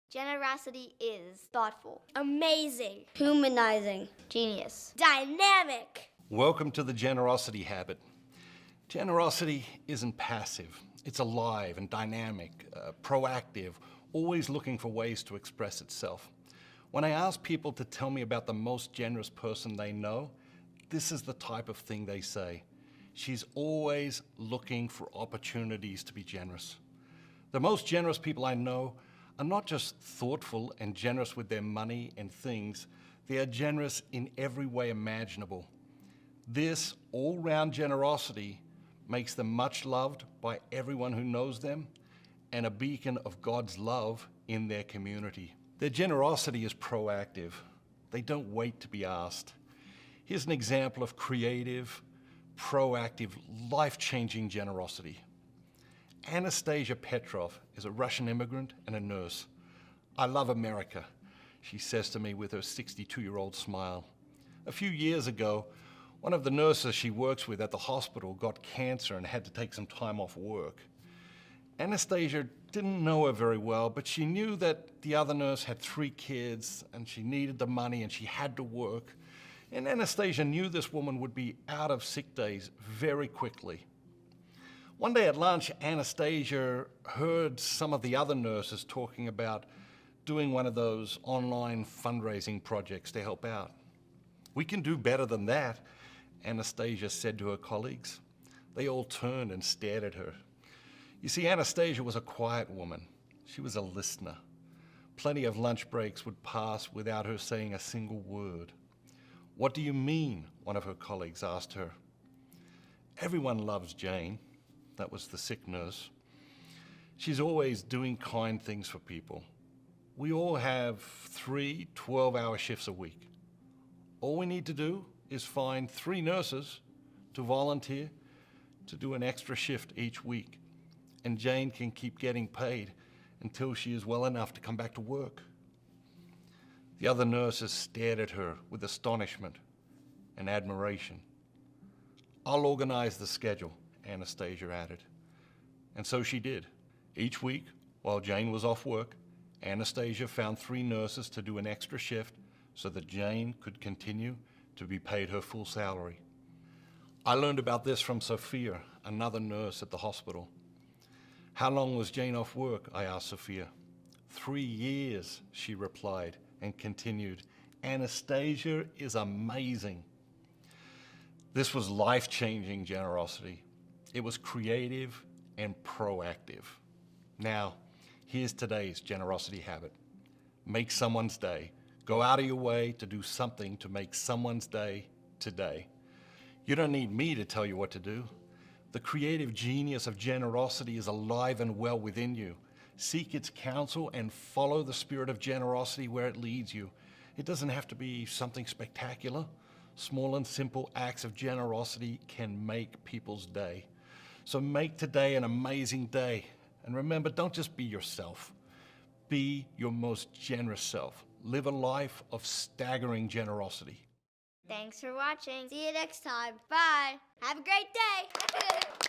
Generosity is thoughtful, amazing, humanizing, genius, dynamic. Welcome to the generosity habit. Generosity isn't passive. It's alive and dynamic, proactive, always looking for ways to express itself. When I ask people to tell me about the most generous person they know, this is the type of thing they say. She's always looking for opportunities to be generous. The most generous people I know are not just thoughtful and generous with their money and things, they are generous in every way imaginable. This all-round generosity makes them much loved by everyone who knows them and a beacon of God's love in their community. Their generosity is proactive. They don't wait to be asked. Here's an example of creative, proactive, life-changing generosity. Anastasia Petrov is a Russian immigrant and a nurse. "I love America," she says to me with her 62-year-old smile. A few years ago, one of the nurses she works with at the hospital got cancer and had to take some time off work. Anastasia didn't know her very well, but she knew that the other nurse had 3 kids and she needed the money and she had to work. And Anastasia knew this woman would be out of sick days very quickly. One day at lunch, Anastasia heard some of the other nurses talking about doing one of those online fundraising projects to help out. "We can do better than that," Anastasia said to her colleagues. They all turned and stared at her. You see, Anastasia was a quiet woman. She was a listener. Plenty of lunch breaks would pass without her saying a single word. "What do you mean?" one of her colleagues asked her. "Everyone loves Jane." That was the sick nurse. "She's always doing kind things for people. We all have 3 12-hour shifts a week. All we need to do is find 3 nurses to volunteer to do an extra shift each week, and Jane can keep getting paid until she is well enough to come back to work." The other nurses stared at her with astonishment and admiration. "I'll organize the schedule," Anastasia added. And so she did. Each week, while Jane was off work, Anastasia found 3 nurses to do an extra shift so that Jane could continue to be paid her full salary. I learned about this from Sophia, another nurse at the hospital. "How long was Jane off work?" I asked Sophia. 3 years, she replied, and continued, "Anastasia is amazing." This was life-changing generosity. It was creative and proactive. Now, here's today's generosity habit. Make someone's day. Go out of your way to do something to make someone's day today. You don't need me to tell you what to do. The creative genius of generosity is alive and well within you. Seek its counsel and follow the spirit of generosity where it leads you. It doesn't have to be something spectacular. Small and simple acts of generosity can make people's day. So make today an amazing day. And remember, don't just be yourself. Be your most generous self. Live a life of staggering generosity. Thanks for watching. See you next time. Bye. Have a great day.